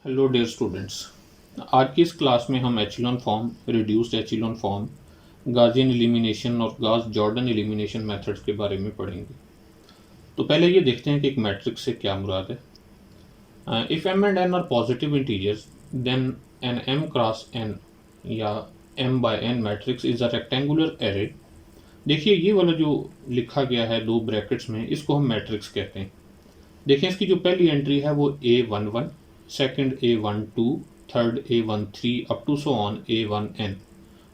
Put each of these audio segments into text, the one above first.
Hello dear students. आज की इस क्लास में हम echelon form, reduced echelon form, Gaussian elimination और गॉस जॉर्डन एलिमिनेशन मेथड्स के बारे में पढ़ेंगे। तो पहले ये देखते हैं कि एक मैट्रिक्स से क्या मुराद है। If m and n are positive integers then an m cross n या m by n matrix is a rectangular array. देखिए ये वाला जो लिखा गया है दो ब्रैकेट्स में, इसको हम मैट्रिक्स कहते हैं। देखिए इसकी जो पहली एंट्री है वो A11, second A12, third A13 up to so on A1n।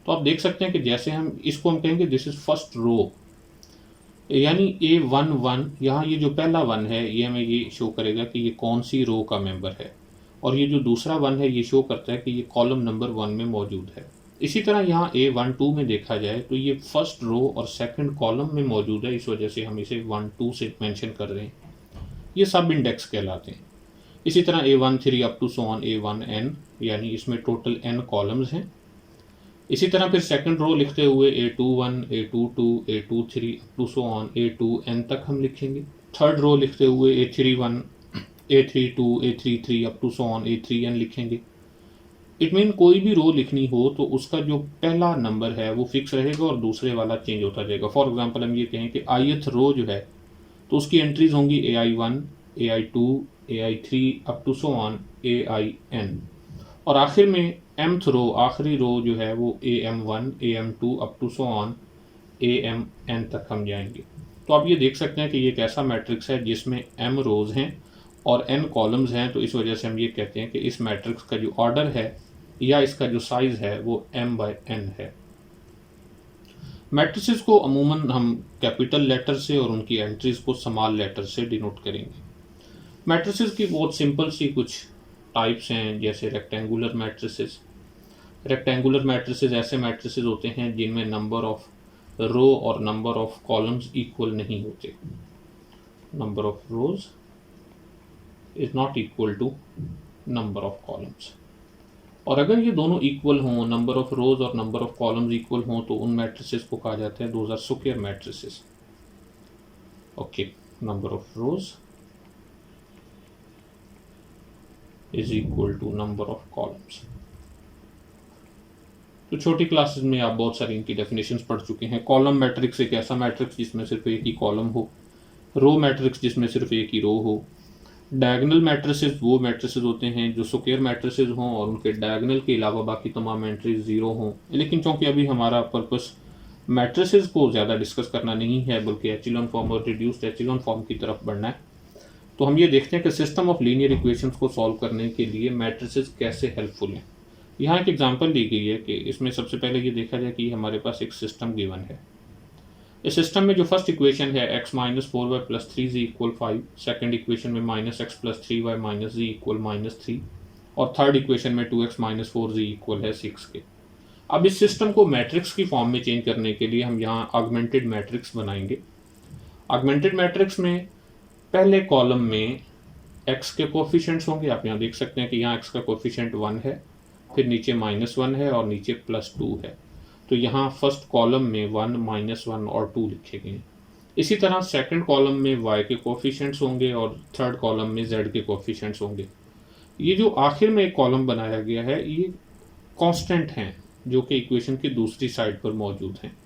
तो आप देख सकते हैं कि जैसे हम कहेंगे दिस इज फर्स्ट रो, यानी A11, यहाँ ये जो पहला वन है ये हमें ये शो करेगा कि ये कौन सी रो का मेंबर है, और ये जो दूसरा वन है ये शो करता है कि ये कॉलम नंबर 1 में मौजूद है। इसी तरह यहाँ A12 में देखा जाए तो ये फर्स्ट रो और सेकंड कॉलम में मौजूद है, इस वजह से हम इसे 1-2 से मेंशन कर रहे हैं। ये सब इंडेक्स कहलाते हैं। इसी तरह A13 up to so on A1n, यानी इसमें टोटल n कॉलम्स हैं। इसी तरह फिर सेकंड रो लिखते हुए A21, A22, A23 up to so on A2n तक हम लिखेंगे। थर्ड रो लिखते हुए A31, A32, A33 up to so on A3n लिखेंगे। इट मीन कोई भी रो लिखनी हो तो उसका जो पहला नंबर है वो फिक्स रहेगा और दूसरे वाला चेंज होता जाएगा। फॉर एग्जांपल हम ये कहें कि ith रो जो है तो उसकी एंट्रीज होंगी AI1, AI2, AI3 up to so on AIN, और आखिर में mth रो, आखिरी रो जो है वो AM1, AM2 up to so on AMN तक हम जाएंगे। तो आप ये देख सकते हैं कि ये एक ऐसा मैट्रिक्स है जिसमें m रोज हैं और n कॉलम्स हैं। तो इस वजह से हम ये कहते हैं कि इस मैट्रिक्स का जो ऑर्डर है या इसका जो साइज है वो m/n है। मैट्रिसेस को अमूमन हम कैपिटल लेटर से और उनकी एंट्रीज को स्मॉल लेटर से डिनोट करेंगे। मैट्रिसेस की बहुत सिंपल सी कुछ टाइप्स हैं, जैसे रेक्टेंगुलर मैट्रिसेस। रेक्टेंगुलर मैट्रिसेस ऐसे मैट्रिसेस होते हैं जिनमें नंबर ऑफ रो और नंबर ऑफ कॉलम्स इक्वल नहीं होते। Number of rows is not equal to number of columns, और अगर ये दोनों इक्वल हों, नंबर ऑफ रोज और नंबर ऑफ कॉलम्स इक्वल हों, तो उन मैट्रिसेस को कहा जाता है those are square matrices. Okay, number of rows is equal to number of columns. तो छोटी क्लासेस में आप बहुत सारी इनकी डेफिनेशंस पढ़ चुके हैं। कॉलम मैट्रिक्स एक ऐसा मैट्रिक्स जिसमें सिर्फ एक ही कॉलम हो। रो मैट्रिक्स जिसमें सिर्फ एक ही रो हो। डायगोनल मैट्रिसेस वो मैट्रिसेस होते हैं जो स्क्वायर मैट्रिसेस हों और उनके डायगोनल के अलावा बाकी तमाम एंट्रीज जीरो हों। लेकिन चूंकि अभी हमारा पर्पस मैट्रिसेस को ज़्यादा डिस्कस करना नहीं है बल्कि एचिलॉन फॉर्म और रिड्यूस्ड एचिलॉन फॉर्म की तरफ बढ़ना है, तो हम ये देखते हैं कि सिस्टम ऑफ लीनियर इक्वेशंस को सॉल्व करने के लिए मैट्रिसेस कैसे हेल्पफुल हैं। यहाँ एक एग्जांपल दी गई है कि इसमें सबसे पहले ये देखा जाए कि हमारे पास एक सिस्टम गिवन है। इस सिस्टम में जो फर्स्ट इक्वेशन है x minus 4y plus 3z equal 5, second equation में minus x plus 3y minus z equal -3, और थर्ड इक्वेशन में 2x माइनस 4z इक्वल है 6 के। अब इस सिस्टम को मैट्रिक्स की फॉर्म में चेंज करने के लिए हम यहाँ ऑगमेंटेड मैट्रिक्स बनाएंगे। ऑगमेंटेड मैट्रिक्स में पहले कॉलम में x के कोफिशिएंट्स होंगे। आप यहाँ देख सकते हैं कि यहाँ x का कोफिशिएंट 1 है, फिर नीचे -1 है और नीचे +2 है। तो यहाँ फर्स्ट कॉलम में 1, -1 और 2 लिखे गए हैं। इसी तरह सेकंड कॉलम में y के कोफिशिएंट्स होंगे और थर्ड कॉलम में z के कोफिशिएंट्स होंगे। ये जो आखिर में एक कॉलम बनाया गया है ये कांस्टेंट हैं जो कि इक्वेशन की दूसरी साइड पर मौजूद हैं।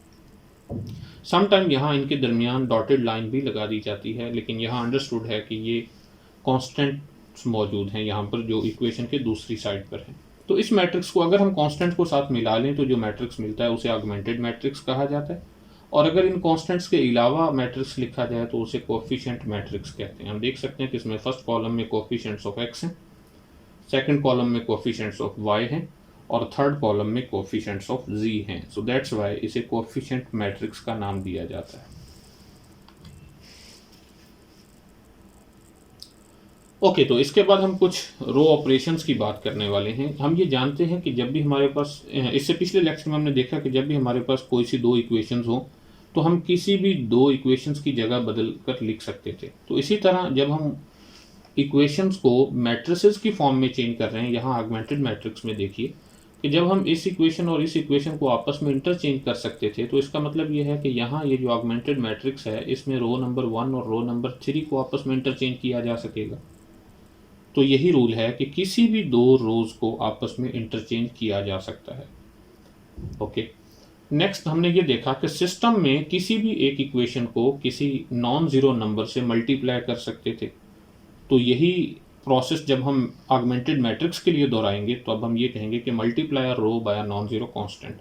समटाइम यहाँ इनके दरमियान डॉटेड लाइन भी लगा दी जाती है, लेकिन यहाँ अंडरस्टूड है कि ये कांस्टेंट्स मौजूद हैं यहाँ पर जो इक्वेशन के दूसरी साइड पर हैं। तो इस मैट्रिक्स को अगर हम कांस्टेंट को साथ मिला लें तो जो मैट्रिक्स मिलता है उसे ऑगमेंटेड मैट्रिक्स कहा जाता है, और अगर इन कांस्टेंट्स के अलावा मैट्रिक्स लिखा जाए तो उसे कोफिशिएंट मैट्रिक्स कहते हैं। हम देख सकते हैं कि इसमें फर्स्ट कॉलम में कोफिशिएंट्स ऑफ x हैं, सेकंड कॉलम में कोफिशिएंट्स ऑफ y हैं और थर्ड कॉलम में कोफिशिएंट्स ऑफ z हैं। सो दैट्स वाई इसे कोफिशिएंट मैट्रिक्स का नाम दिया जाता है। ओके, तो इसके बाद हम कुछ रो ऑपरेशंस की बात करने वाले हैं। हम ये जानते हैं कि जब भी हमारे पास, इससे पिछले लेक्चर में हमने देखा कि जब भी हमारे पास कोई सी दो इक्वेशंस हो तो हम किसी भी दो इक्वेशंस की जगह बदल कर लिख सकते थे। तो इसी तरह जब हम इक्वेशंस को मैट्रिसेस की फॉर्म में चेंज कर रहे हैं, यहाँ ऑगमेंटेड मैट्रिक्स में देखिए कि जब हम इस इक्वेशन और इस इक्वेशन को आपस में इंटरचेंज कर सकते थे, तो इसका मतलब ये है कि यहाँ ये जो ऑगमेंटेड मैट्रिक्स है इसमें रो नंबर 1 और रो नंबर 3 को आपस में इंटरचेंज किया जा सकेगा। तो यही रूल है कि किसी भी दो रोज को आपस में इंटरचेंज किया जा सकता है। ओके, नेक्स्ट हमने ये देखा कि सिस्टम में किसी भी एक इक्वेशन को किसी नॉन ज़ीरो नंबर से मल्टीप्लाई कर सकते थे। तो यही प्रोसेस जब हम ऑगमेंटेड मैट्रिक्स के लिए दोहराएंगे तो अब हम ये कहेंगे कि multiply row by non zero constant,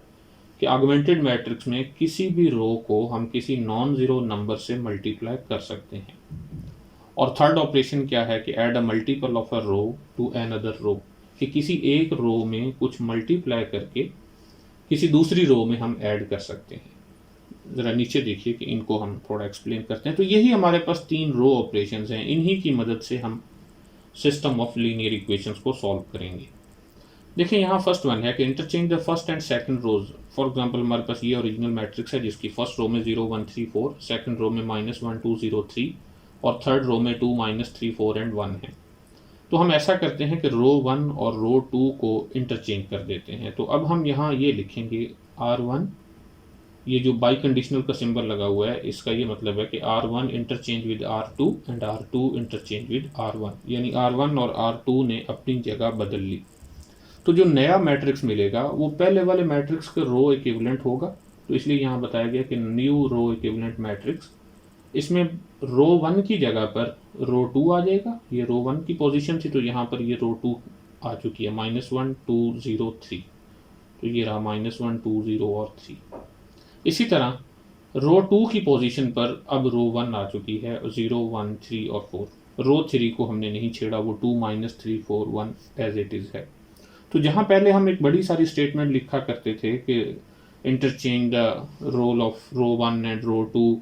कि ऑगमेंटेड मैट्रिक्स में किसी भी रो को हम किसी नॉन ज़ीरो नंबर से मल्टीप्लाई कर सकते हैं। और थर्ड ऑपरेशन क्या है कि add a multiple of a row to another row, कि किसी एक रो में कुछ मल्टीप्लाई करके किसी दूसरी रो में हम ऐड कर सकते हैं। ज़रा नीचे देखिए कि इनको हम थोड़ा एक्सप्लेन करते हैं। तो यही हमारे पास तीन रो ऑपरेशंस हैं, इन्हीं की मदद से हम सिस्टम ऑफ लीनियर इक्वेशंस को सॉल्व करेंगे। देखिए यहाँ फर्स्ट वन है कि interchange the first and second rows. For example हमारे पास ये ओरिजिनल मैट्रिक्स है जिसकी फर्स्ट रो में 0 1 3 4, सेकंड रो में -1 2 0 3 और थर्ड रो में 2 -3 4 एंड 1 है। तो हम ऐसा करते हैं कि रो 1 और रो 2 को इंटरचेंज कर देते हैं। तो अब हम यहाँ ये लिखेंगे R1, ये जो बाई कंडीशनल का सिंबल लगा हुआ है इसका ये मतलब है कि R1 interchange with R2 and R2 interchange with R1, यानी R1 और R2 ने अपनी जगह बदल ली। तो जो नया मैट्रिक्स मिलेगा वो पहले वाले मैट्रिक्स का रो इक्विवेलेंट होगा। तो इसलिए यहाँ बताया गया कि न्यू रो इक्विवेलेंट मैट्रिक्स, इसमें रो 1 की जगह पर रो 2 आ जाएगा। ये रो 1 की पोजीशन थी तो यहाँ पर ये रो 2 आ चुकी है, -1 2 0 3। तो ये रहा -1 2 0 और 3। इसी तरह रो 2 की पोजीशन पर अब रो 1 आ चुकी है, 0 1 3 और 4। रो 3 को हमने नहीं छेड़ा, वो 2 -3 4 1 एज इट इज़ है। तो जहाँ पहले हम एक बड़ी सारी स्टेटमेंट लिखा करते थे कि interchange the role of row 1 and row 2,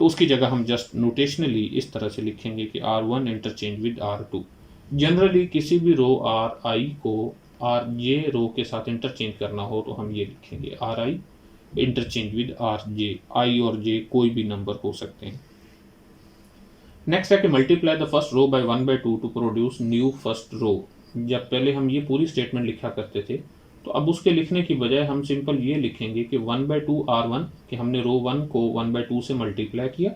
तो उसकी जगह हम जस्ट नोटेशनली इस तरह से लिखेंगे कि R1 interchange with R2। Generally किसी भी रो Ri को Rj रो के साथ इंटरचेंज करना हो तो हम ये लिखेंगे Ri interchange with Rj। I और j कोई भी नंबर हो सकते हैं। नेक्स्ट है कि multiply the first row by 1/2 to produce new first row. जब पहले हम ये पूरी स्टेटमेंट लिखा करते थे तो अब उसके लिखने की बजाय हम सिंपल ये लिखेंगे कि 1/2 R1, कि हमने रो 1 को 1/2 से मल्टीप्लाई किया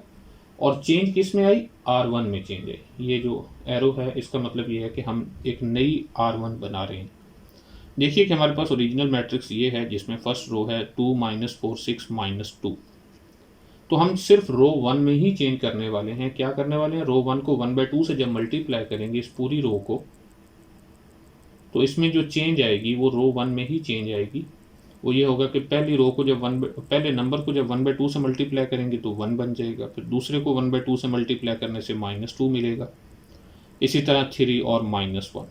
और चेंज किस में आई, R1 में चेंज आई। ये जो एरो है इसका मतलब ये है कि हम एक नई R1 बना रहे हैं। देखिए कि हमारे पास ओरिजिनल मैट्रिक्स ये है जिसमें फर्स्ट रो है 2 -4 6 -2। तो हम सिर्फ रो 1 में ही चेंज करने वाले हैं। क्या करने वाले हैं, रो 1 को 1/2 से जब मल्टीप्लाई करेंगे इस पूरी रो को, तो इसमें जो चेंज आएगी वो रो 1 में ही चेंज आएगी। वो ये होगा कि पहली रो को जब पहले नंबर को जब 1/2 से मल्टीप्लाई करेंगे तो 1 बन जाएगा, फिर दूसरे को 1/2 से मल्टीप्लाई करने से -2 मिलेगा, इसी तरह 3 और -1।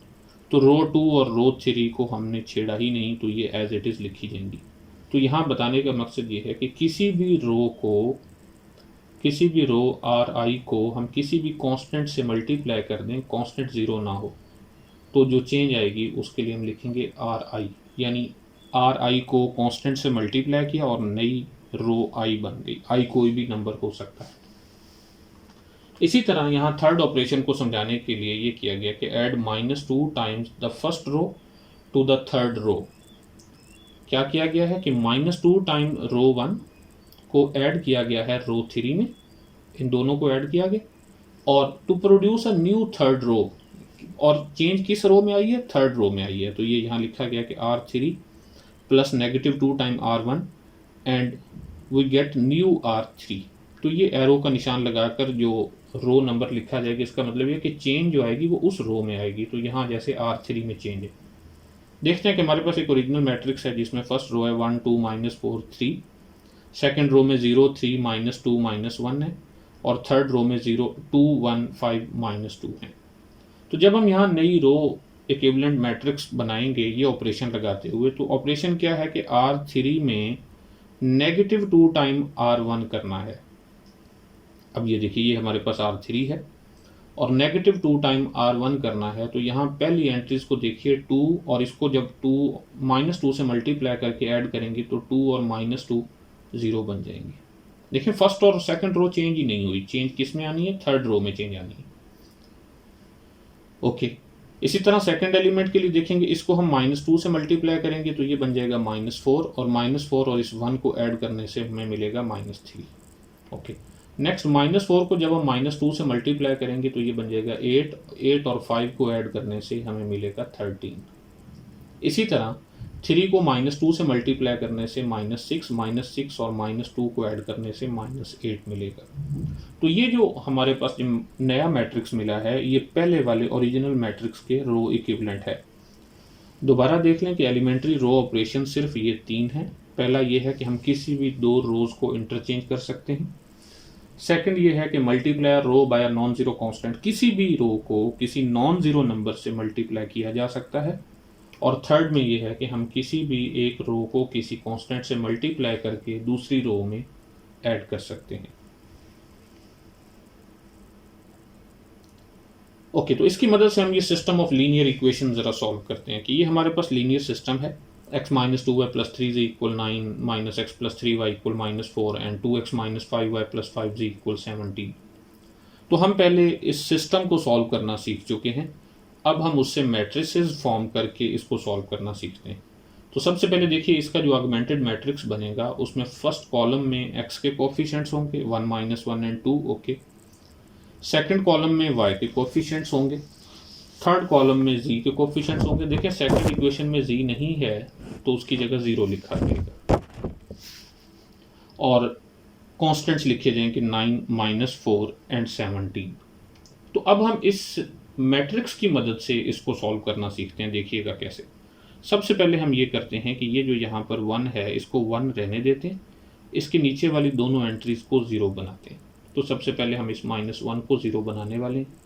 तो रो 2 और रो 3 को हमने छेड़ा ही नहीं, तो ये एज इट इज़ लिखी जाएंगी। तो यहाँ बताने का मकसद ये है कि किसी भी रो Ri को हम किसी भी कांस्टेंट से मल्टीप्लाई कर दें, कांस्टेंट 0 ना हो, तो जो चेंज आएगी उसके लिए हम लिखेंगे Ri, यानी Ri को कांस्टेंट से मल्टीप्लाई किया और नई रो I बन गई। I कोई भी नंबर हो सकता है। इसी तरह यहाँ थर्ड ऑपरेशन को समझाने के लिए ये किया गया कि add -2 times the first row to the third row. क्या किया गया है कि -2 टाइम रो 1 को ऐड किया गया है रो 3 में, इन दोनों को ऐड किया गया और to produce a new third row. और चेंज किस रो में आई है, थर्ड रो में आई है। तो ये यहाँ लिखा गया कि R3 plus -2 time R1 and we get new R3। तो ये एरो का निशान लगाकर जो रो नंबर लिखा जाएगा इसका मतलब ये कि चेंज जो आएगी वो उस रो में आएगी। तो यहाँ जैसे R3 में चेंज है। देखते हैं कि हमारे पास एक ओरिजिनल मैट्रिक्स है जिसमें फर्स्ट रो है 1 2 -4 3, सेकेंड रो में 0 3 -2 -1 है और थर्ड रो में 0 2 1 5 -2 है। तो जब हम यहाँ नई रो इक्विवेलेंट मैट्रिक्स बनाएंगे ये ऑपरेशन लगाते हुए, तो ऑपरेशन क्या है कि R3 में -2 टाइम R1 करना है। अब ये देखिए ये हमारे पास R3 है और -2 टाइम R1 करना है। तो यहाँ पहली एंट्रीज को देखिए 2, और इसको जब -2 से मल्टीप्लाई करके ऐड करेंगे तो 2 और -2 0 बन जाएंगे। देखिए फर्स्ट और सेकंड रो चेंज ही नहीं हुई, चेंज किस में आनी है, थर्ड रो में चेंज आनी है। ओके, इसी तरह सेकंड एलिमेंट के लिए देखेंगे, इसको हम -2 से मल्टीप्लाई करेंगे तो ये बन जाएगा -4 और -4 और इस 1 को ऐड करने से हमें मिलेगा -3। ओके, नेक्स्ट -4 को जब हम -2 से मल्टीप्लाई करेंगे तो ये बन जाएगा 8, 8 और 5 को ऐड करने से हमें मिलेगा 13। इसी तरह 3 को -2 से मल्टीप्लाई करने से -6, -6 और -2 को ऐड करने से -8 मिलेगा। तो ये जो हमारे पास जो नया मैट्रिक्स मिला है ये पहले वाले ओरिजिनल मैट्रिक्स के रो इक्विवेलेंट है। दोबारा देख लें कि एलिमेंट्री रो ऑपरेशन सिर्फ ये 3 हैं। पहला ये है कि हम किसी भी दो रोज को इंटरचेंज कर सकते हैं। सेकंड ये है कि multiply row by non zero constant, किसी भी रो को किसी नॉन जीरो नंबर से मल्टीप्लाई किया जा सकता है। और थर्ड में ये है कि हम किसी भी एक रो को किसी कांस्टेंट से मल्टीप्लाई करके दूसरी रो में ऐड कर सकते हैं। ओके, तो इसकी मदद से हम ये सिस्टम ऑफ लीनियर इक्वेशन जरा सॉल्व करते हैं कि ये हमारे पास लीनियर सिस्टम है। x minus 2y plus 3z equal 9 minus x plus 3y equal -4 and 2x minus 5y plus 5z equal 17। तो हम पहले इस सिस्टम को सॉल्व करना सीख चुके हैं। अब हम उससे मैट्रिसेस फॉर्म करके इसको सॉल्व करना सीखते हैं। तो सबसे पहले देखिए इसका जो ऑगमेंटेड मैट्रिक्स बनेगा उसमें फर्स्ट कॉलम में x के कोफिशिएंट्स होंगे 1 -1 एंड 2। ओके, सेकंड कॉलम में y के कोफिशिएंट्स होंगे, थर्ड कॉलम में z के कोफिशिएंट्स होंगे। देखिए सेकंड इक्वेशन में z नहीं है तो उसकी जगह 0 लिखा जाएगा और कॉन्स्टेंट्स लिखे जाएंगे 9, -4 एंड 17। तो अब हम इस मैट्रिक्स की मदद से इसको सॉल्व करना सीखते हैं। देखिएगा कैसे। सबसे पहले हम ये करते हैं कि ये जो यहाँ पर 1 है इसको 1 रहने देते हैं, इसके नीचे वाली दोनों एंट्रीज को 0 बनाते हैं। तो सबसे पहले हम इस -1 को 0 बनाने वाले हैं।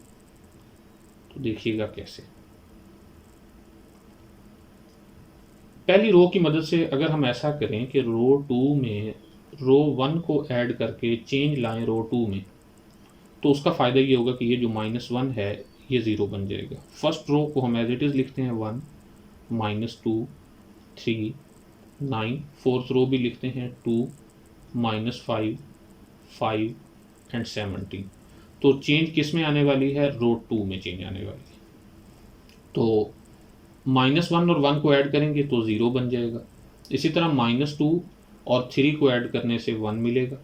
तो देखिएगा कैसे। पहली रो की मदद से अगर हम ऐसा करें कि रो 2 में रो 1 को ऐड करके चेंज लाएं रो 2 में, तो उसका फ़ायदा ये होगा कि ये जो -1 है ये 0 बन जाएगा। फर्स्ट रो को हम एज इट इज़ लिखते हैं 1, -2, 3, 9। फोर्थ रो भी लिखते हैं 2, -5, 5 एंड 17। तो चेंज किस में आने वाली है? रो 2 में चेंज आने वाली है। तो -1 और 1 को ऐड करेंगे तो 0 बन जाएगा। इसी तरह -2 और 3 को ऐड करने से 1 मिलेगा,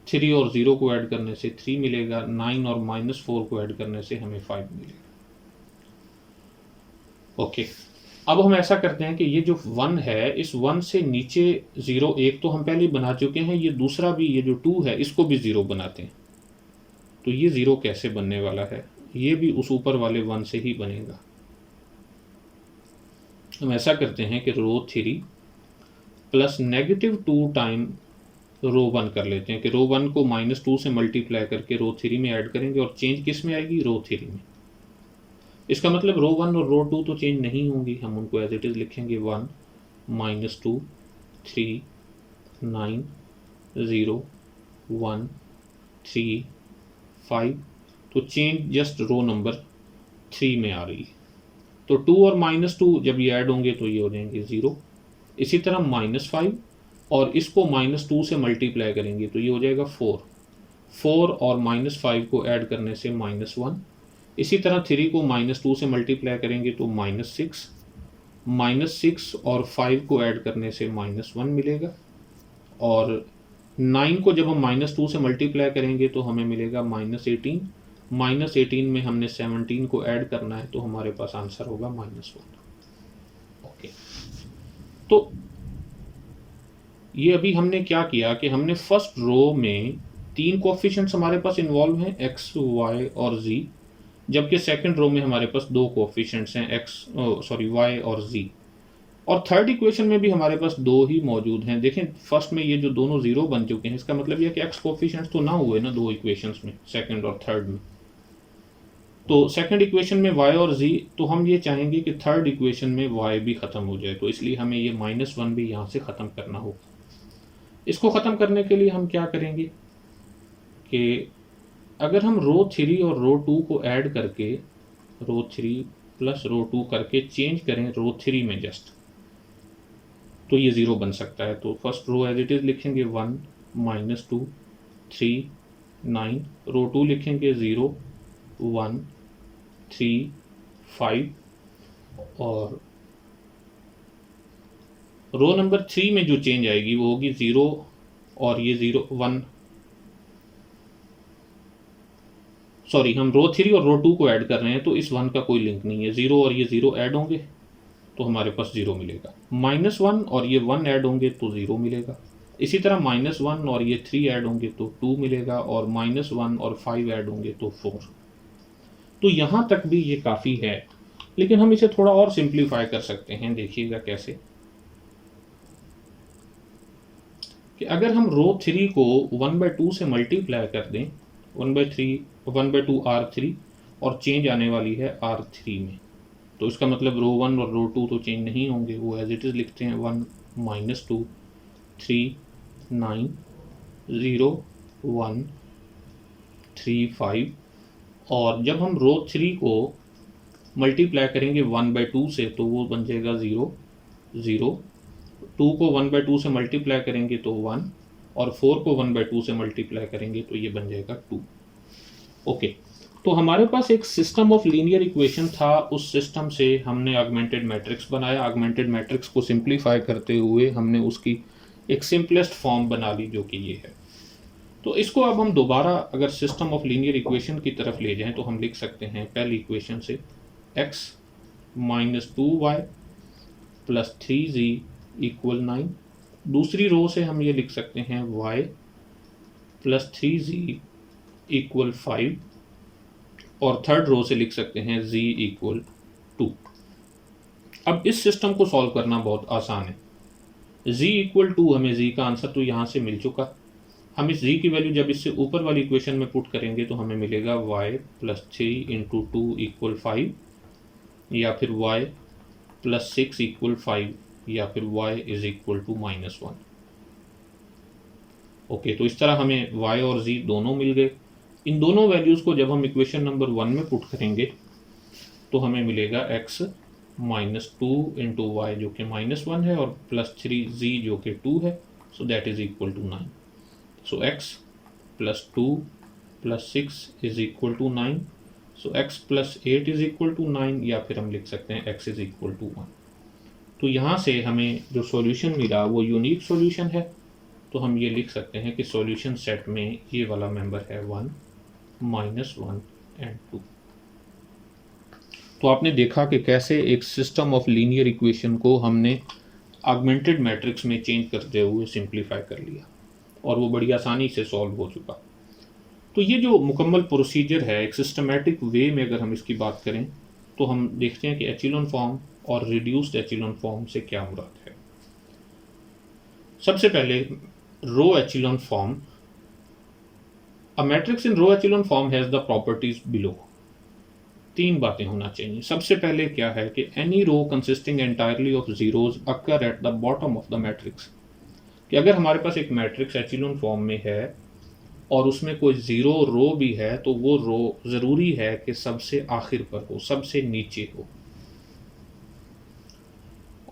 3 और 0 को ऐड करने से 3 मिलेगा, 9 और -4 को ऐड करने से हमें 5 मिलेगा। ओके, अब हम ऐसा करते हैं कि ये जो 1 है इस 1 से नीचे 0, एक तो हम पहले बना चुके हैं, ये दूसरा भी ये जो 2 है इसको भी 0 बनाते हैं। तो ये 0 कैसे बनने वाला है? ये भी उस ऊपर वाले 1 से ही बनेगा। हम ऐसा करते हैं कि रो 3 प्लस -2 टाइम रो 1 कर लेते हैं कि रो 1 को -2 से मल्टीप्लाई करके रो 3 में ऐड करेंगे और चेंज किस में आएगी? रो 3 में। इसका मतलब रो 1 और रो 2 तो चेंज नहीं होंगी, हम उनको एज इट इज़ लिखेंगे 1, -2, 3, 9, 0, 1, 3, 5। तो चेंज जस्ट रो नंबर 3 में आ रही है। तो 2 और -2 जब ये ऐड होंगे तो ये हो जाएंगे 0। इसी तरह -5 और इसको -2 से मल्टीप्लाई करेंगे तो ये हो जाएगा 4। 4 और -5 को ऐड करने से -1। इसी तरह 3 को -2 से मल्टीप्लाई करेंगे तो -6, -6 और 5 को ऐड करने से -1 मिलेगा। और 9 को जब हम -2 से मल्टीप्लाई करेंगे तो हमें मिलेगा -18। -18 में हमने 17 को ऐड करना है तो हमारे पास आंसर होगा -1। ओके, तो ये अभी हमने क्या किया कि हमने फर्स्ट रो में 3 कोएफिशिएंट्स हमारे पास इन्वॉल्व हैं x, y और z, जबकि सेकंड रो में हमारे पास 2 कोएफिशिएंट्स हैं y और z। और थर्ड इक्वेशन में भी हमारे पास 2 ही मौजूद हैं। देखें फर्स्ट में ये जो दोनों 0 बन चुके हैं, इसका मतलब यह कि x कोएफिशिएंट्स तो ना हुए ना 2 इक्वेशंस में, सेकंड और थर्ड में। तो सेकंड इक्वेशन में y और z, तो हम ये चाहेंगे कि थर्ड इक्वेशन में y भी ख़त्म हो जाए, तो इसलिए हमें ये -1 भी यहाँ से ख़त्म करना होगा। इसको ख़त्म करने के लिए हम क्या करेंगे कि अगर हम रो 3 और रो 2 को ऐड करके रो 3 प्लस रो 2 करके चेंज करें रो 3 में जस्ट, तो ये 0 बन सकता है। तो first row as it is लिखेंगे 1, -2, 3, 9। रो 2 लिखेंगे 0, 1, 3, 5। और रो नंबर 3 में जो चेंज आएगी वो होगी 0 और ये 0, 1। सॉरी, हम रो 3 और रो 2 को ऐड कर रहे हैं तो इस 1 का कोई लिंक नहीं है। 0 और ये 0 ऐड होंगे तो हमारे पास 0 मिलेगा। -1 और ये 1 ऐड होंगे तो 0 मिलेगा। इसी तरह -1 और ये 3 ऐड होंगे तो 2 मिलेगा, और -1 और 5 ऐड होंगे तो 4। तो यहां तक भी ये काफ़ी है, लेकिन हम इसे थोड़ा और सिंप्लीफाई कर सकते हैं। देखिएगा कैसे, कि अगर हम रो 3 को 1/2 से मल्टीप्लाई कर दें, 1/2 R3, और चेंज आने वाली है R3 में, तो इसका मतलब रो 1 और रो 2 तो चेंज नहीं होंगे, वो एज इट इज़ लिखते हैं। 1 -2 3 9 0 1 3 5, और जब हम रो 3 को मल्टीप्लाई करेंगे 1/2 से तो वो बन जाएगा 0 0। 2 को 1/2 से मल्टीप्लाई करेंगे तो 1, और 4 को 1/2 से मल्टीप्लाई करेंगे तो ये बन जाएगा 2। ओके, तो हमारे पास एक सिस्टम ऑफ लीनियर इक्वेशन था, उस सिस्टम से हमने ऑगमेंटेड मैट्रिक्स बनाया। ऑगमेंटेड मैट्रिक्स को सिंप्लीफाई करते हुए हमने उसकी एक सिंपलेस्ट फॉर्म बना ली, जो कि ये है। तो इसको अब हम दोबारा अगर सिस्टम ऑफ लीनियर इक्वेशन की तरफ ले जाएं तो हम लिख सकते हैं पहली इक्वेशन से x - 2y + 3z = 9। दूसरी रो से हम ये लिख सकते हैं y + 3z = 5, और थर्ड रो से लिख सकते हैं z = 2। अब इस सिस्टम को सॉल्व करना बहुत आसान है। z = 2, हमें z का आंसर तो यहाँ से मिल चुका। हम इस z की वैल्यू जब इससे ऊपर वाली इक्वेशन में पुट करेंगे तो हमें मिलेगा y + 3 × 2 = 5, या फिर y + 6 = 5, या फिर y = -1। ओके, तो इस तरह हमें y और z दोनों मिल गए। इन दोनों वैल्यूज़ को जब हम इक्वेशन नंबर 1 में पुट करेंगे तो हमें मिलेगा x - 2 × y जो कि -1 है, और +3z जो कि 2 है, so that is equal to 9। So x + 2 + 6 = 9, so x + 8 = 9, या फिर हम लिख सकते हैं x = 1। तो यहाँ से हमें जो सॉल्यूशन मिला वो यूनिक सॉल्यूशन है, तो हम ये लिख सकते हैं कि सॉल्यूशन सेट में ये वाला मेंबर है 1 -1 एंड 2। तो आपने देखा कि कैसे एक सिस्टम ऑफ लीनियर इक्वेशन को हमने ऑगमेंटेड मैट्रिक्स में चेंज करते हुए सिंप्लीफाई कर लिया, और वो बड़ी आसानी से सॉल्व हो चुका। तो ये जो मुकम्मल प्रोसीजर है, एक सिस्टमैटिक वे में अगर हम इसकी बात करें तो हम देखते हैं कि एचिलॉन फॉर्म और रिड्यूस्ड एचिलॉन फॉर्म से क्या मुराद है। सबसे पहले row echelon form. A matrix in row echelon form has the properties below. 3 बातें होना चाहिए। सबसे पहले क्या है कि any row consisting entirely of zeros occur at the bottom of the matrix, कि अगर हमारे पास एक मैट्रिक्स एचिलॉन फॉर्म में है और उसमें कोई ज़ीरो रो भी है, तो वो रो ज़रूरी है कि सबसे आखिर पर हो, सबसे नीचे हो।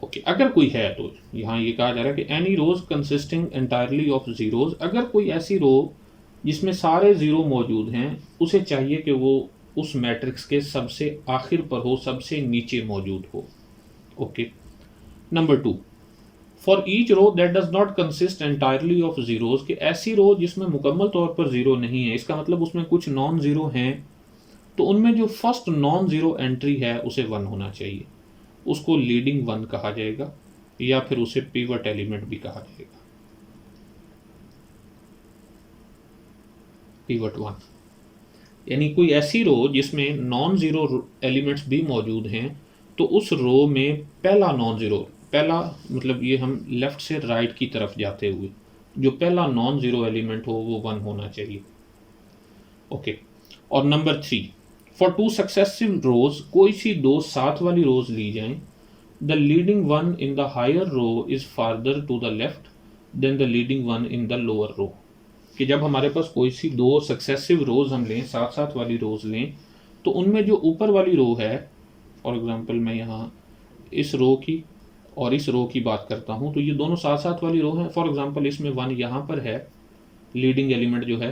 ओके, अगर कोई है तो यहाँ ये कहा जा रहा है कि any rows consisting entirely of zeros, अगर कोई ऐसी रो जिसमें सारे ज़ीरो मौजूद हैं, उसे चाहिए कि वो उस मैट्रिक्स के सबसे आखिर पर हो, सबसे नीचे मौजूद हो। Okay, number 2, for each row that does not consist entirely of zeros, कि ऐसी रो जिसमें मुकम्मल तौर पर ज़ीरो नहीं है, इसका मतलब उसमें कुछ नॉन ज़ीरो हैं, तो उनमें जो फर्स्ट नॉन ज़ीरो एंट्री है उसे 1 होना चाहिए। उसको लीडिंग 1 कहा जाएगा, या फिर उसे पिवट एलिमेंट भी कहा जाएगा। पिवट 1 यानी कोई ऐसी रो जिसमें नॉन ज़ीरो एलिमेंट्स भी मौजूद हैं, तो उस रो में पहला नॉन ज़ीरो, पहला मतलब ये हम लेफ़्ट से राइट की तरफ जाते हुए जो पहला नॉन ज़ीरो एलिमेंट हो वो 1 होना चाहिए। ओके, और नंबर 3, फॉर 2 सक्सेसिव रोज, कोई सी 2 साथ वाली रोज ली जाएं, the leading 1 in the higher row is farther to the left than the leading 1 in the lower row, कि जब हमारे पास कोई सी 2 सक्सेसिव रोज हम लें, साथ साथ वाली रोज लें, तो उनमें जो ऊपर वाली रो है, फॉर एग्जांपल मैं यहाँ इस रो की और इस रो की बात करता हूँ, तो ये दोनों साथ साथ वाली रो हैं। फॉर एग्जांपल इसमें 1 यहाँ पर है, लीडिंग एलिमेंट जो है,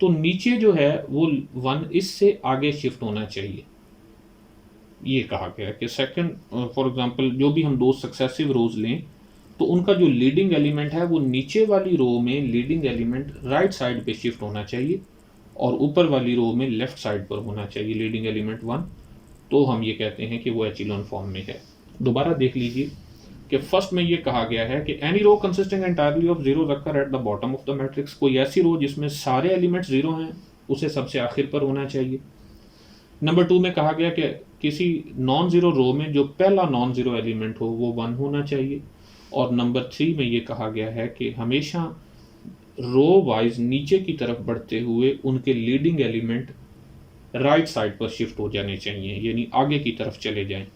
तो नीचे जो है वो 1 इससे आगे शिफ्ट होना चाहिए। ये कहा गया कि सेकंड, फॉर एग्जांपल जो भी हम 2 सक्सेसिव रोज लें, तो उनका जो लीडिंग एलिमेंट है वो नीचे वाली रो में लीडिंग एलिमेंट राइट साइड पे शिफ्ट होना चाहिए, और ऊपर वाली रो में लेफ्ट साइड पर होना चाहिए लीडिंग एलिमेंट 1, तो हम ये कहते हैं कि वो एचिलॉन फॉर्म में है। दोबारा देख लीजिए कि फर्स्ट में ये कहा गया है कि any row consisting entirely of zero रखकर at the bottom of the matrix, कोई ऐसी रो जिसमें सारे एलिमेंट्स जीरो हैं उसे सबसे आखिर पर होना चाहिए। नंबर 2 में कहा गया कि किसी नॉन जीरो रो में जो पहला नॉन जीरो एलिमेंट हो वो 1 होना चाहिए। और नंबर 3 में ये कहा गया है कि हमेशा रो वाइज नीचे की तरफ बढ़ते हुए उनके लीडिंग एलिमेंट राइट साइड पर शिफ्ट हो जाने चाहिए, यानी आगे की तरफ चले जाएं,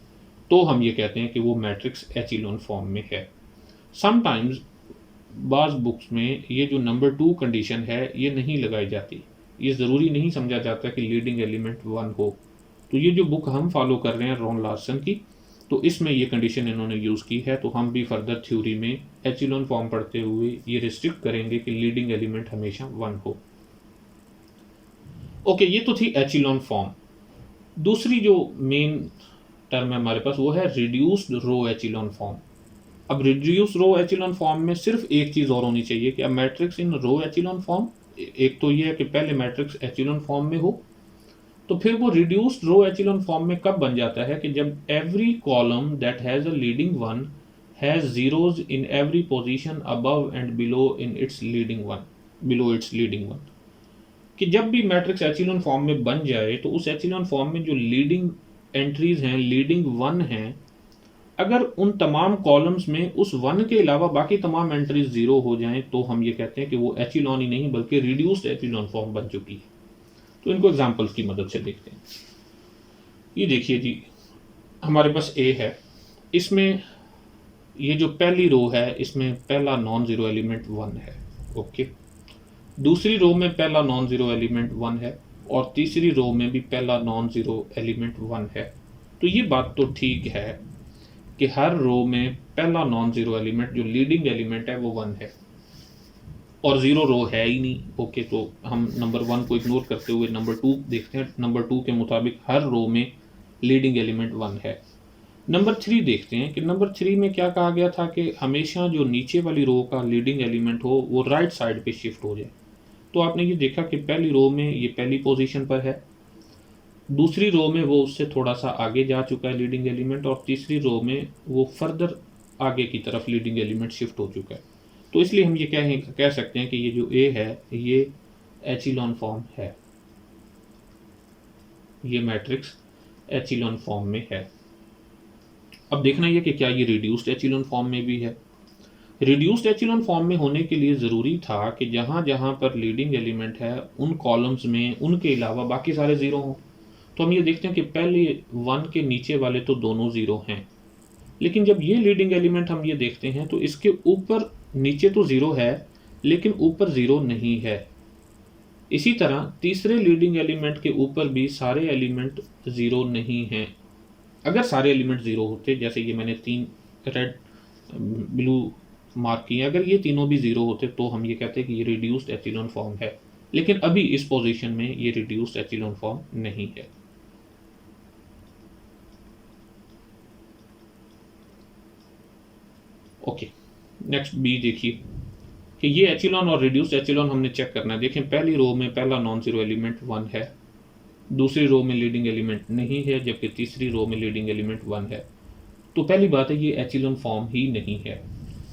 तो हम ये कहते हैं कि वो मैट्रिक्स एचिलॉन फॉर्म में है। समटाइम्स बाज बुक्स में ये जो नंबर 2 कंडीशन है ये नहीं लगाई जाती, ये ज़रूरी नहीं समझा जाता कि लीडिंग एलिमेंट 1 हो। तो ये जो बुक हम फॉलो कर रहे हैं रॉन लार्सन की, तो इसमें ये कंडीशन इन्होंने यूज़ की है, तो हम भी फर्दर थ्योरी में एचिलॉन फॉर्म पढ़ते हुए ये रिस्ट्रिक्ट करेंगे कि लीडिंग एलिमेंट हमेशा 1 हो। ओके, ये तो थी एचिलॉन फॉर्म। दूसरी जो मेन टर्म है हमारे पास वो है रिड्यूस्ड रो एचिलॉन फॉर्म। अब रिड्यूस्ड रो एचिलॉन फॉर्म में सिर्फ एक चीज़ और होनी चाहिए कि अब matrix in row echelon form, एक तो ये है कि पहले मैट्रिक्स एचिलॉन फॉर्म में हो, तो फिर वो रिड्यूस्ड रो एचिलॉन फॉर्म में कब बन जाता है कि जब every column that has a leading one has zeros in every position above and below in its leading one, below it's leading one, कि जब भी मैट्रिक्स एचिलॉन फॉर्म में बन जाए तो उस एचिलॉन फॉर्म में जो लीडिंग एंट्रीज हैं, लीडिंग वन हैं, अगर उन तमाम कॉलम्स में उस वन के अलावा बाकी तमाम एंट्रीज जीरो हो जाएं तो हम ये कहते हैं कि वो एचिलॉन ही नहीं बल्कि रिड्यूस्ड एचिलॉन फॉर्म बन चुकी है। तो इनको एग्जांपल्स की मदद से देखते हैं। ये देखिए जी, हमारे पास ए है, इसमें ये जो पहली रो है इसमें पहला नॉन जीरो एलिमेंट 1 है। ओके, दूसरी रो में पहला नॉन जीरो एलिमेंट 1 है और तीसरी रो में भी पहला नॉन जीरो एलिमेंट 1 है। तो ये बात तो ठीक है कि हर रो में पहला नॉन जीरो एलिमेंट जो लीडिंग एलिमेंट है वो 1 है और जीरो रो है ही नहीं। ओके, तो हम नंबर 1 को इग्नोर करते हुए नंबर 2 देखते हैं। नंबर 2 के मुताबिक हर रो में लीडिंग एलिमेंट 1 है। नंबर 3 देखते हैं कि नंबर 3 में क्या कहा गया था कि हमेशा जो नीचे वाली रो का लीडिंग एलिमेंट हो वो राइट साइड पे शिफ्ट हो जाए। तो आपने ये देखा कि पहली रो में ये पहली पोजीशन पर है, दूसरी रो में वो उससे थोड़ा सा आगे जा चुका है लीडिंग एलिमेंट, और तीसरी रो में वो फर्दर आगे की तरफ लीडिंग एलिमेंट शिफ्ट हो चुका है। तो इसलिए हम ये कह सकते हैं कि ये जो ए है ये एचिलॉन फॉर्म है, ये मैट्रिक्स एचिलॉन फॉर्म में है। अब देखना ये कि क्या ये रिड्यूस्ड एचिलॉन फॉर्म में भी है। रिड्यूस्ड एचिलॉन फॉर्म में होने के लिए ज़रूरी था कि जहाँ जहाँ पर लीडिंग एलिमेंट है उन कॉलम्स में उनके अलावा बाकी सारे ज़ीरो हों। तो हम ये देखते हैं कि पहले 1 के नीचे वाले तो दोनों ज़ीरो हैं, लेकिन जब ये लीडिंग एलिमेंट हम ये देखते हैं तो इसके ऊपर नीचे तो ज़ीरो है लेकिन ऊपर ज़ीरो नहीं है। इसी तरह तीसरे लीडिंग एलिमेंट के ऊपर भी सारे एलिमेंट ज़ीरो नहीं हैं। अगर सारे एलिमेंट ज़ीरो होते, जैसे ये मैंने 3 रेड ब्लू मार्क किए, अगर ये तीनों भी ज़ीरो होते तो हम ये कहते हैं कि ये रिड्यूस्ड एचिलॉन फॉर्म है, लेकिन अभी इस पोजीशन में ये रिड्यूस्ड एचिलॉन फॉर्म नहीं है। ओके, नेक्स्ट बी देखिए कि ये एचिलॉन और रिड्यूस्ड एचिलॉन हमने चेक करना है। देखें, पहली रो में पहला नॉन जीरो एलिमेंट 1 है, दूसरी रो में लीडिंग एलिमेंट नहीं है, जबकि तीसरी रो में लीडिंग एलिमेंट 1 है। तो पहली बात है ये एचिलॉन फॉर्म ही नहीं है।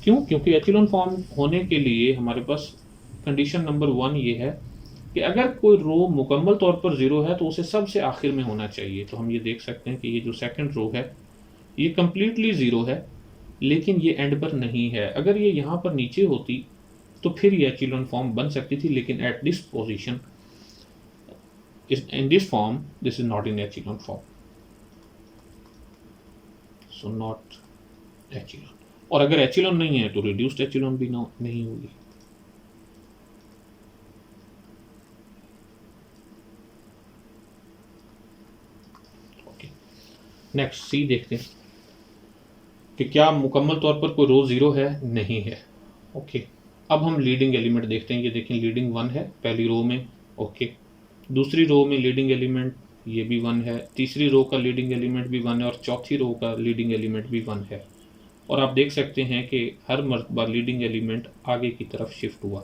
क्यों? क्योंकि एचिलॉन फॉर्म होने के लिए हमारे पास कंडीशन नंबर 1 ये है कि अगर कोई रो मुकम्मल तौर पर ज़ीरो है तो उसे सबसे आखिर में होना चाहिए। तो हम ये देख सकते हैं कि ये जो सेकंड रो है ये कम्प्लीटली ज़ीरो है, लेकिन ये एंड पर नहीं है। अगर ये यहाँ पर नीचे होती तो फिर ये एचिलॉन फॉर्म बन सकती थी, लेकिन at this position in this form this is not in echelon form, so not echelon। और अगर एचिलॉन नहीं है तो रिड्यूस्ड एचिलॉन भी नहीं होगी। ओके, नेक्स्ट सी देखते हैं कि क्या मुकम्मल तौर पर कोई रो ज़ीरो है? नहीं है। ओके, अब हम लीडिंग एलिमेंट देखते हैं। ये देखें, लीडिंग 1 है पहली रो में। ओके, दूसरी रो में लीडिंग एलिमेंट ये भी 1 है, तीसरी रो का लीडिंग एलिमेंट भी 1 है और चौथी रो का लीडिंग एलिमेंट भी 1 है। और आप देख सकते हैं कि हर मर्तबा लीडिंग एलिमेंट आगे की तरफ शिफ्ट हुआ।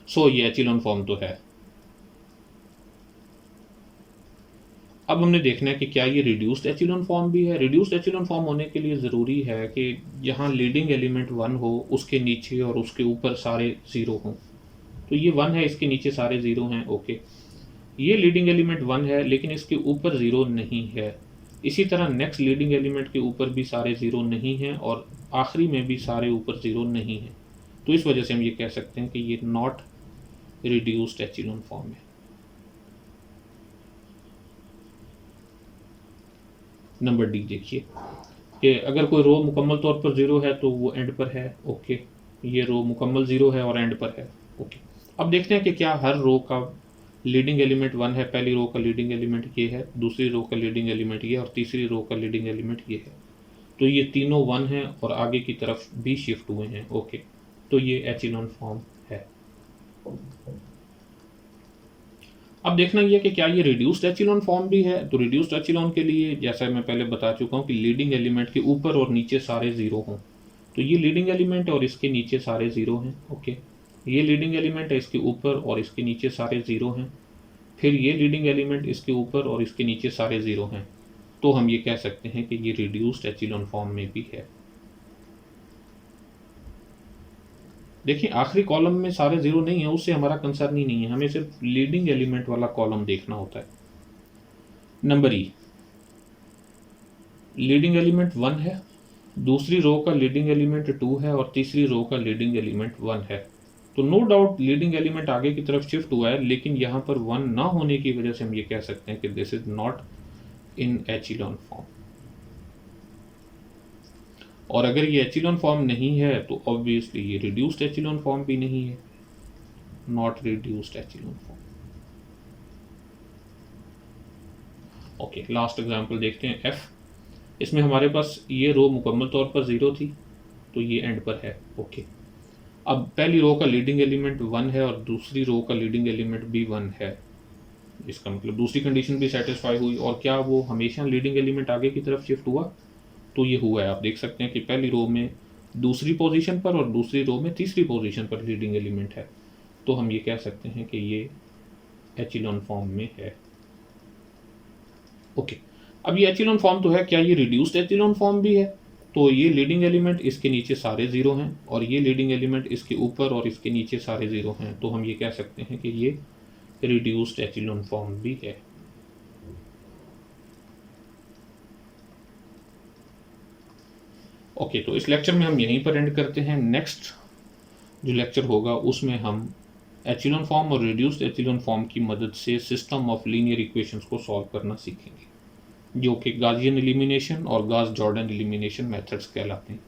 सो ये एचिलॉन फॉर्म तो है। अब हमने देखना है कि क्या ये रिड्यूस्ड एचिलॉन फॉर्म भी है। रिड्यूस्ड एचिलॉन फॉर्म होने के लिए ज़रूरी है कि जहाँ लीडिंग एलिमेंट 1 हो, उसके नीचे और उसके ऊपर सारे ज़ीरो हों। तो ये 1 है, इसके नीचे सारे ज़ीरो हैं, ओके। ये लीडिंग एलिमेंट 1 है लेकिन इसके ऊपर ज़ीरो नहीं है। इसी तरह नेक्स्ट लीडिंग एलिमेंट के ऊपर भी सारे ज़ीरो नहीं हैं और आखिरी में भी सारे ऊपर ज़ीरो नहीं है। तो इस वजह से हम ये कह सकते हैं कि ये नॉट रिड्यूस्ड एचिलॉन फॉर्म है। नंबर डी देखिए कि अगर कोई रो मुकम्मल तौर पर ज़ीरो है तो वो एंड पर है, ओके। ये रो मुकम्मल ज़ीरो है और एंड पर है, ओके। अब देखते हैं कि क्या हर रो का लीडिंग एलिमेंट 1 है। पहली रो का लीडिंग एलिमेंट ये है, दूसरी रो का लीडिंग एलिमेंट ये और तीसरी रो का लीडिंग एलिमेंट ये है। तो ये तीनों 1 हैं और आगे की तरफ भी शिफ्ट हुए हैं, ओके। तो ये एचिलॉन फॉर्म है। अब देखना ये कि क्या ये रिड्यूस्ड एचिलॉन फॉर्म भी है। तो रिड्यूस्ड एचिलॉन के लिए जैसा मैं पहले बता चुका हूँ कि लीडिंग एलिमेंट के ऊपर और नीचे सारे ज़ीरो हों। तो ये लीडिंग एलिमेंट और इसके नीचे सारे ज़ीरो हैं, ओके। ये लीडिंग एलिमेंट है, इसके ऊपर और इसके नीचे सारे ज़ीरो हैं। फिर ये लीडिंग एलिमेंट इसके ऊपर और इसके नीचे सारे ज़ीरो हैं। तो हम ये कह सकते हैं कि ये रिड्यूस्ड एचिलॉन फॉर्म में भी है। देखिए आखिरी कॉलम में सारे ज़ीरो नहीं है, उससे हमारा कंसर्न ही नहीं है, हमें सिर्फ लीडिंग एलिमेंट वाला कॉलम देखना होता है। नंबर ई, लीडिंग एलिमेंट 1 है, दूसरी रो का लीडिंग एलिमेंट 2 है और तीसरी रो का लीडिंग एलिमेंट 1 है। तो नो डाउट लीडिंग एलिमेंट आगे की तरफ शिफ्ट हुआ है, लेकिन यहाँ पर 1 ना होने की वजह से हम ये कह सकते हैं कि this is not in echelon form. और अगर ये एचिलॉन फॉर्म नहीं है तो ऑब्वियसली ये रिड्यूस्ड एचिलॉन फॉर्म भी नहीं है, not reduced echelon form. Okay, last example देखते हैं एफ। इसमें हमारे पास ये रो मुकम्मल तौर पर ज़ीरो थी, तो ये एंड पर है, ओके। अब पहली रो का लीडिंग एलिमेंट 1 है और दूसरी रो का लीडिंग एलिमेंट भी 1 है। इसका मतलब दूसरी कंडीशन भी सेटिस्फाई हुई। और क्या वो हमेशा लीडिंग एलिमेंट आगे की तरफ शिफ्ट हुआ? तो ये हुआ है। आप देख सकते हैं कि पहली रो में दूसरी पोजीशन पर और दूसरी रो में तीसरी पोजीशन पर लीडिंग एलिमेंट है। तो हम ये कह सकते हैं कि ये एचिलॉन फॉर्म में है, ओके। अब ये एचिलॉन फॉर्म तो है, क्या ये रिड्यूस्ड एचिलॉन फॉर्म भी है? तो ये लीडिंग एलिमेंट इसके नीचे सारे ज़ीरो हैं और ये लीडिंग एलिमेंट इसके ऊपर और इसके नीचे सारे ज़ीरो हैं। तो हम ये कह सकते हैं कि ये रिड्यूस्ड एचिलॉन फॉर्म भी है। ओके, तो इस लेक्चर में हम यहीं पर एंड करते हैं। नेक्स्ट जो लेक्चर होगा उसमें हम एचिलॉन फॉर्म और रिड्यूस्ड एचिलॉन फॉर्म की मदद से सिस्टम ऑफ लीनियर इक्वेशंस को सॉल्व करना सीखेंगे, जो कि गासियन एलिमिनेशन और गास जॉर्डन एलिमिनेशन मेथड्स कहलाते हैं।